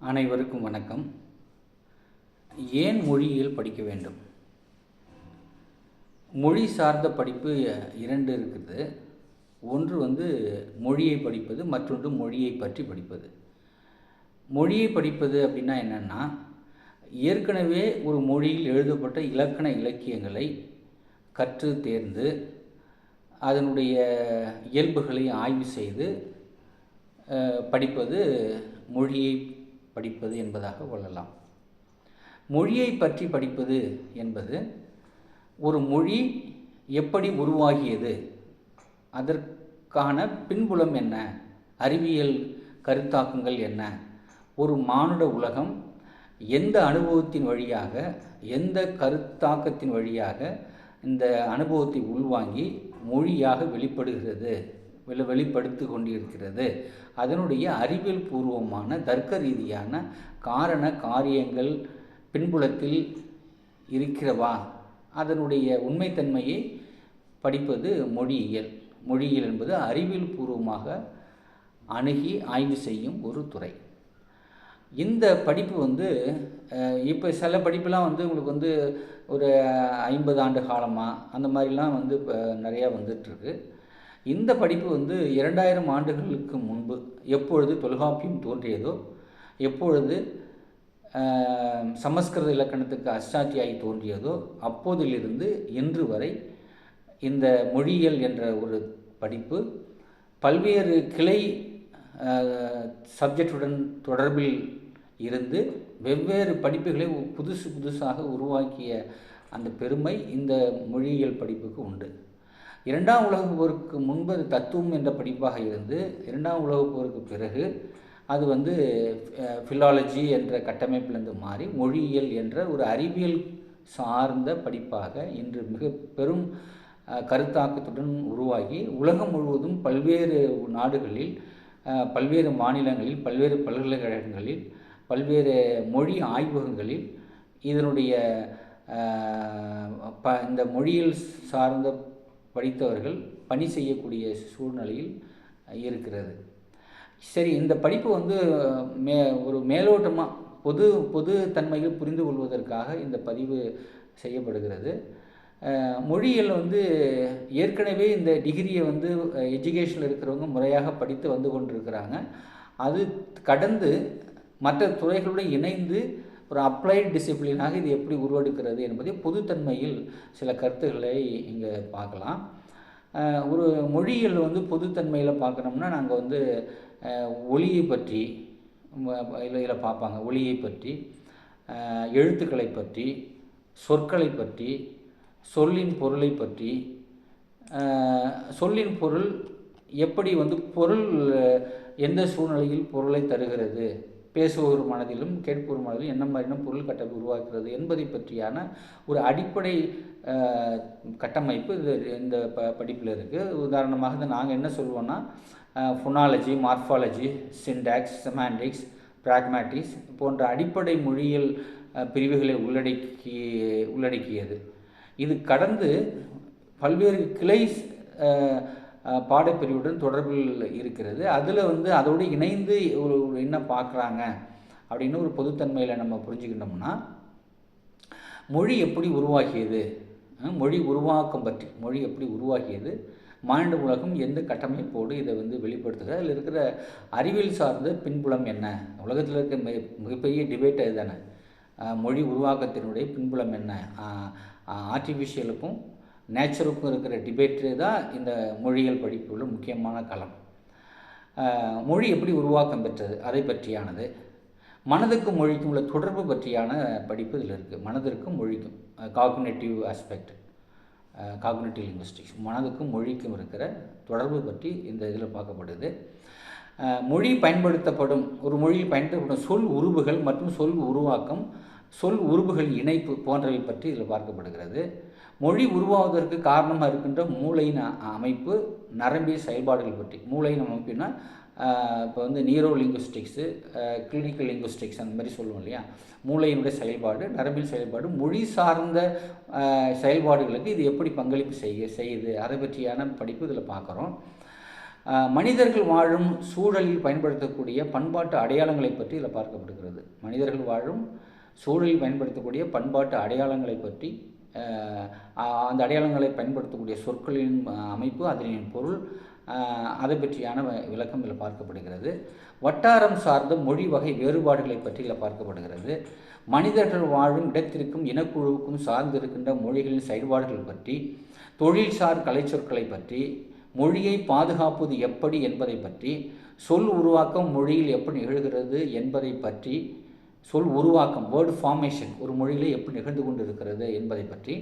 அனைவருக்கும் வணக்கம். ஏன் மொழியியல் படிக்க வேண்டும்? மொழி சார்ந்த படிப்பு இரண்டு இருக்குது. ஒன்று மொழியை படிப்பது, மற்றொன்று மொழியை பற்றி படிப்பது. மொழியை படிப்பது அப்படின்னா என்னென்னா, ஏற்கனவே ஒரு மொழியில் எழுதப்பட்ட இலக்கண இலக்கியங்களை கற்று தேர்ந்து அதனுடைய இயல்புகளை ஆய்வு செய்து படிப்பது மொழியை படிப்பது என்பதாக கொள்ளலாம். மொழியை பற்றி படிப்பது என்பது ஒரு மொழி எப்படி உருவாகியது, அதற்கான பின்புலம் என்ன, அறிவியல் கருத்தாக்கங்கள் என்ன, ஒரு மானுட உலகம் எந்த அனுபவத்தின் வழியாக, எந்த கருத்தாக்கத்தின் வழியாக இந்த அனுபவத்தை உள்வாங்கி மொழியாக வெளிப்படுத்தி கொண்டிருக்கிறது, அதனுடைய அறிவியல் பூர்வமான தர்க்க ரீதியான காரண காரியங்கள் பின்புலத்தில் இருக்கிறவா, அதனுடைய உண்மைத்தன்மையை படிப்பது மொழியியல். மொழியியல் என்பது அறிவியல் பூர்வமாக அணுகி ஆய்வு செய்யும் ஒரு துறை. இந்த படிப்பு இப்போ சில படிப்புலாம் உங்களுக்கு ஒரு 50 ஆண்டு காலமாக அந்த மாதிரிலாம் இப்போ நிறையா வந்துட்டுருக்கு. இந்த படிப்பு 2000 ஆண்டுகளுக்கு முன்பு எப்பொழுது தொல்காப்பியம் தோன்றியதோ, எப்பொழுது சமஸ்கிருத இலக்கணத்துக்கு அஷ்டாத்தியாயி தோன்றியதோ அப்போதிலிருந்து இன்று வரை இந்த மொழியியல் என்ற ஒரு படிப்பு பல்வேறு கிளை சப்ஜெக்டுடன் தொடர்பில் இருந்து வெவ்வேறு படிப்புகளை புதுசாக உருவாக்கிய அந்த பெருமை இந்த மொழியியல் படிப்புக்கு உண்டு. 2ஆம் உலகப் போருக்கு முன்பு அது தத்துவம் என்ற படிப்பாக இருந்து, 2ஆம் உலகப் போருக்கு பிறகு அது ஃபிலாலஜி என்ற கட்டமைப்பிலிருந்து மாறி மொழியியல் என்ற ஒரு அறிவியல் சார்ந்த படிப்பாக இன்று மிக பெரும் கருத்தாக்கத்துடன் உருவாகி உலகம் முழுவதும் பல்வேறு நாடுகளில், பல்வேறு மாநிலங்களில், பல்வேறு பல்கலைக்கழகங்களில், பல்வேறு மொழி ஆய்வகங்களில் இதனுடைய இந்த மொழியியல் சார்ந்த படித்தவர்கள் பணி செய்யக்கூடிய சூழ்நிலையில் இருக்கிறது. சரி, இந்த படிப்பு ஒரு மேலோட்டமாக பொது தன்மையில் புரிந்து கொள்வதற்காக இந்த பதிவு செய்யப்படுகிறது. மொழியியல் ஏற்கனவே இந்த டிகிரியை எஜுகேஷனில் இருக்கிறவங்க முறையாக படித்து வந்து கொண்டிருக்கிறாங்க. அது கடந்து மற்ற துறைகளுடன் இணைந்து ஒரு அப்ளைட் டிசிப்ளினாக இது எப்படி உருவெடுக்கிறது என்பதை பொதுத்தன்மையில் சில கருத்துக்களை இங்கே பார்க்கலாம். ஒரு மொழியியல் பொதுத்தன்மையில் பார்க்கணும்னா நாங்கள் ஒலியை பற்றி இதில் பார்ப்பாங்க. ஒலியை பற்றி, எழுத்துக்களை பற்றி, சொற்களை பற்றி, சொல்லின் பொருளை பற்றி, சொல்லின் பொருள் எப்படி பொருள் எந்த சூழ்நிலையில் பொருளை தருகிறது, பேசுபவர் மனதிலும் கேட்பவர் மனதிலும் என்ன மாதிரியான பொருள் கட்டமைப்பு உருவாக்குறது என்பதை பற்றியான ஒரு அடிப்படை கட்டமைப்பு இந்த படிப்பில் இருக்குது. உதாரணமாக நாங்கள் என்ன சொல்லுவோன்னா, ஃபோனாலஜி, மார்ஃபாலஜி, சின்டாக்ஸ், செமாண்டிக்ஸ், பிராக்மேட்டிக்ஸ் போன்ற அடிப்படை மொழியியல் பிரிவுகளை உள்ளடக்கியது. இது கடந்து பல்வேறு கிளை பாடப்பிரிவுடன் தொடர்பில் இருக்கிறது. அதில் அதோடு இணைந்து ஒரு என்ன பார்க்குறாங்க அப்படின்னு ஒரு பொதுத்தன்மையில் நம்ம புரிஞ்சுக்கிட்டோம்னா, மொழி எப்படி உருவாகியது, மொழி உருவாக்கம் பற்றி, மொழி எப்படி உருவாகியது, மானிட உலகம் எந்த கட்டமைப்போடு இதை வெளிப்படுத்துகிறது, அதில் இருக்கிற அறிவியல் சார்ந்த பின்புலம் என்ன, உலகத்தில் இருக்க மிகப்பெரிய டிபேட் அதுதானே, மொழி உருவாக்கத்தினுடைய பின்புலம் என்ன, ஆர்டிஃபிஷியலுக்கும் நேச்சருக்கும் இருக்கிற டிபேட்டு தான் இந்த மொழியியல் படிப்புள்ள முக்கியமான களம். மொழி எப்படி உருவாக்கம் பெற்றது அதை பற்றியானது, மனதுக்கும் மொழிக்கும் உள்ள தொடர்பு பற்றியான படிப்பு இதில் இருக்குது. மனதிற்கும் மொழிக்கும், காக்னிட்டிவ் ஆஸ்பெக்ட், காக்னிட்டிவ் லிங்குவிஸ்டிக்ஸ், மனதுக்கும் மொழிக்கும் இருக்கிற தொடர்பு பற்றி இந்த இதில் பார்க்கப்படுது. மொழி பயன்படுத்தப்படும், ஒரு மொழியில் பயன்படுத்தப்படும் சொல் உருபுகள் மற்றும் சொல் உருவாக்கம், சொல் உருபுகள் இணைப்பு போன்றவை பற்றி இதில் பார்க்கப்படுகிறது. மொழி உருவாவதற்கு காரணமாக இருக்கின்ற மூளையின் அமைப்பு, நரம்பிய செயல்பாடுகள் பற்றி. மூளையின் அமைப்புனா இப்போ நியூரோ லிங்குவிஸ்டிக்ஸு, கிளினிக்கல் லிங்குவிஸ்டிக்ஸ் அந்த மாதிரி சொல்லுவோம் இல்லையா, மூளையினுடைய செயல்பாடு, நரம்பியல் செயல்பாடு, மொழி சார்ந்த செயல்பாடுகளுக்கு இது எப்படி பங்களிப்பு செய்யுது அதை பற்றியான படிப்பு இதில் பார்க்குறோம். மனிதர்கள் வாழும் சூழலில் பயன்படுத்தக்கூடிய பண்பாட்டு அடையாளங்களை பற்றி இதில் பார்க்கப்படுகிறது. மனிதர்கள் வாழும் சூழலில் பயன்படுத்தக்கூடிய பண்பாட்டு அடையாளங்களை பற்றி, அந்த அடையாளங்களை பயன்படுத்தக்கூடிய சொற்களின் அமைப்பு, அதனின் பொருள், அதை பற்றியான விளக்கம் இதில் பார்க்கப்படுகிறது. வட்டாரம் சார்ந்த மொழி வகை வேறுபாடுகளை பற்றி இதில் பார்க்கப்படுகிறது. மனிதர்கள் வாழும் இடத்திற்கும் இனக்குழுவுக்கும் சார்ந்திருக்கின்ற மொழிகளின் செயல்பாடுகள் பற்றி, தொழில்சார் கலைச்சொற்களை பற்றி, மொழியை பாதுகாப்பது எப்படி என்பதை பற்றி, சொல் உருவாக்கம் மொழியில் எப்படி நிகழ்கிறது என்பதை பற்றி, சொல் உருவாக்கம் வேர்டு ஃபார்மேஷன் ஒரு மொழியில் எப்படி நிகழ்ந்து கொண்டு இருக்கிறது என்பதை பற்றி,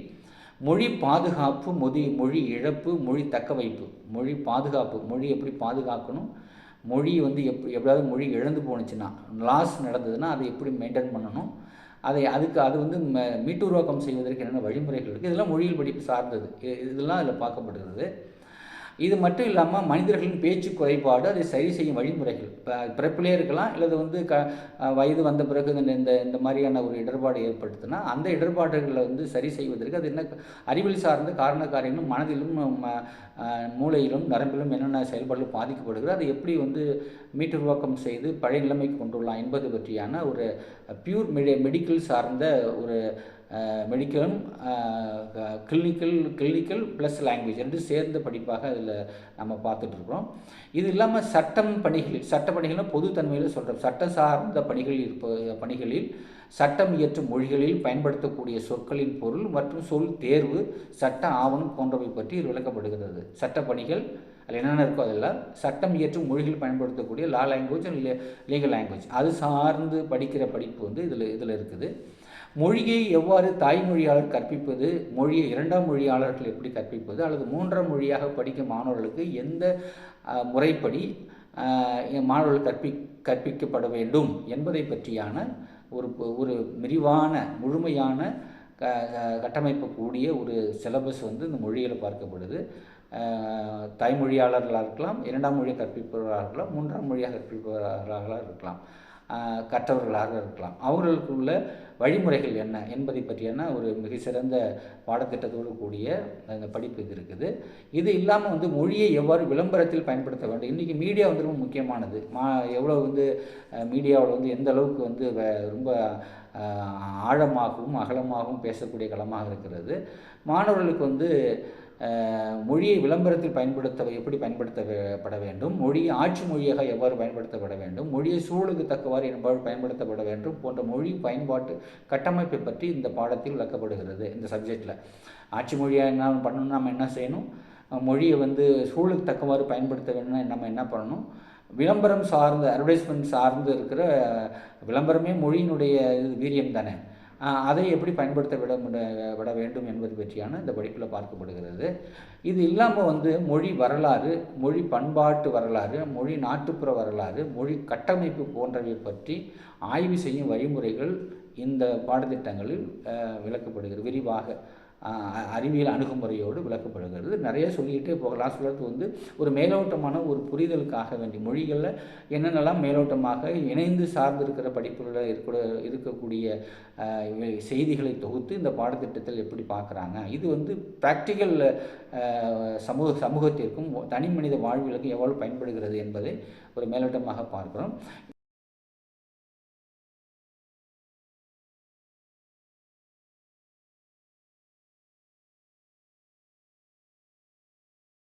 மொழி பாதுகாப்பு, மொழி இழப்பு, மொழி தக்கவைப்பு, மொழி பாதுகாப்பு, மொழி எப்படி பாதுகாக்கணும், மொழி எப்படியாவது மொழி இழந்து போணுச்சுன்னா, லாஸ் நடந்ததுன்னா அதை எப்படி மெயின்டைன் பண்ணணும், அது மீட்டுருவாக்கம் செய்வதற்கு என்னென்ன வழிமுறைகள் இருக்குது, இதெல்லாம் மொழியில் படிப்பு சார்ந்தது. இதெல்லாம் அதில் பார்க்கப்படுகிறது. இது மட்டும் இல்லாமல் மனிதர்களின் பேச்சு குறைபாடு, அதை சரி செய்யும் வழிமுறைகள், பிறப்பிலே இருக்கலாம், இல்லது வயது வந்த பிறகு இந்த மாதிரியான ஒரு இடர்பாடு ஏற்படுத்துனா அந்த இடர்பாடுகளை சரி செய்வதற்கு அது என்ன அறிவியல் சார்ந்த காரண காரியங்களும் மனதிலும் மூளையிலும் நரம்பிலும் என்னென்ன செயல்பாடுகள் பாதிக்கப்படுகிறது, அதை எப்படி மீட்டுருவாக்கம் செய்து பழைய நிலைமைக்கு கொண்டுள்ளலாம் என்பது பற்றியான ஒரு பியூர் மெடிக்கல் சார்ந்த ஒரு மெடிக்கலும் கிளினிக்கல் ப்ளஸ் லாங்குவேஜ் என்று சேர்ந்த படிப்பாக அதில் நம்ம பார்த்துட்ருக்குறோம். இது இல்லாமல் சட்ட பணிகள்னால் பொதுத்தன்மையில் சொல்கிறோம். சட்ட சார்ந்த பணிகளில் சட்டம் இயற்றும் மொழிகளில் பயன்படுத்தக்கூடிய சொற்களின் பொருள் மற்றும் சொல் தேர்வு, சட்ட ஆவணம் போன்றவை பற்றி இது விளக்கப்படுகிறது. சட்ட பணிகள் அதில் என்னென்ன இருக்கோ அதெல்லாம் சட்டம் இயற்றும் மொழிகள் பயன்படுத்தக்கூடிய லா லாங்குவேஜ், லீகல் லாங்குவேஜ், அது சார்ந்து படிக்கிற படிப்பு இதில் இருக்குது. மொழியை எவ்வாறு தாய்மொழியாளர் கற்பிப்பது, மொழியை இரண்டாம் மொழியாளர்கள் எப்படி கற்பிப்பது, அல்லது மூன்றாம் மொழியாக படிக்கும் மாணவர்களுக்கு எந்த முறைப்படி மாணவர்கள் கற்பிக்கப்பட வேண்டும் என்பதை பற்றியான ஒரு விரிவான முழுமையான கட்டமைப்பு கூடிய ஒரு சிலபஸ் இந்த மொழியில் பார்க்கப்படுது. தாய்மொழியாளர்களாக இருக்கலாம், இரண்டாம் மொழியை கற்பிப்பவர்களாக இருக்கலாம், மூன்றாம் மொழியாக கற்பிப்பவர்களாக இருக்கலாம், கற்றவர்களாக இருக்கலாம். அவர்களுக்குள்ள வழிமுறைகள் என்ன என்பதை பற்றியான ஒரு மிக சிறந்த பாடத்திட்டத்தோடு கூடிய அந்த படிப்பு இது இருக்குது. இது இல்லாமல் மொழியை எவ்வாறு விளம்பரத்தில் பயன்படுத்த வேண்டும். இன்றைக்கி மீடியா ரொம்ப முக்கியமானது. எவ்வளோ மீடியாவில் எந்த அளவுக்கு ரொம்ப ஆழமாகவும் அகலமாகவும் பேசக்கூடிய களமாக இருக்கிறது. மாணவர்களுக்கு மொழியை விளம்பரத்தில் எப்படி பயன்படுத்தப்பட வேண்டும், மொழியை ஆட்சி மொழியாக எவ்வாறு பயன்படுத்தப்பட வேண்டும், மொழியை சூழலுக்கு தக்கவாறு எவ்வாறு பயன்படுத்தப்பட வேண்டும் போன்ற மொழி பயன்பாட்டு கட்டமைப்பை பற்றி இந்த பாடத்தில் விளக்கப்படுகிறது. இந்த சப்ஜெக்டில் ஆட்சி மொழியாக என்ன பண்ணணும், நம்ம என்ன செய்யணும், மொழியை சூழலுக்கு தக்கவாறு பயன்படுத்த வேணும்னா நம்ம என்ன பண்ணணும், விளம்பரம் சார்ந்த அட்வர்டைஸ்மெண்ட் சார்ந்து இருக்கிற விளம்பரமே மொழியினுடைய வீரியம் தானே, அதை எப்படி பயன்படுத்த விட வேண்டும் என்பது பற்றியான இந்த படிப்பில் பார்க்கப்படுகிறது. இது இல்லாமல் மொழி வரலாறு, மொழி பண்பாட்டு வரலாறு, மொழி நாட்டுப்புற வரலாறு, மொழி கட்டமைப்பு போன்றவை பற்றி ஆய்வு செய்யும் வழிமுறைகள் இந்த பாடத்திட்டங்களில் விளக்கப்படுகிறது. விரிவாக அறிவியல் அணுகுமுறையோடு விளக்கப்படுகிறது. நிறைய சொல்லிக்கிட்டே போகலாம். சொல்கிறது ஒரு மேலோட்டமான ஒரு புரிதலுக்காக வேண்டி மொழிகளில் என்னென்னலாம் மேலோட்டமாக இணைந்து சார்ந்திருக்கிற படிப்புகளில் இருக்கக்கூடிய செய்திகளை தொகுத்து இந்த பாடத்திட்டத்தில் எப்படி பார்க்குறாங்க, இது ப்ராக்டிக்கல் சமூகத்திற்கும் தனி மனித வாழ்வியலுக்கும் எவ்வளவு பயன்படுகிறது என்பதை ஒரு மேலோட்டமாக பார்க்கிறோம்.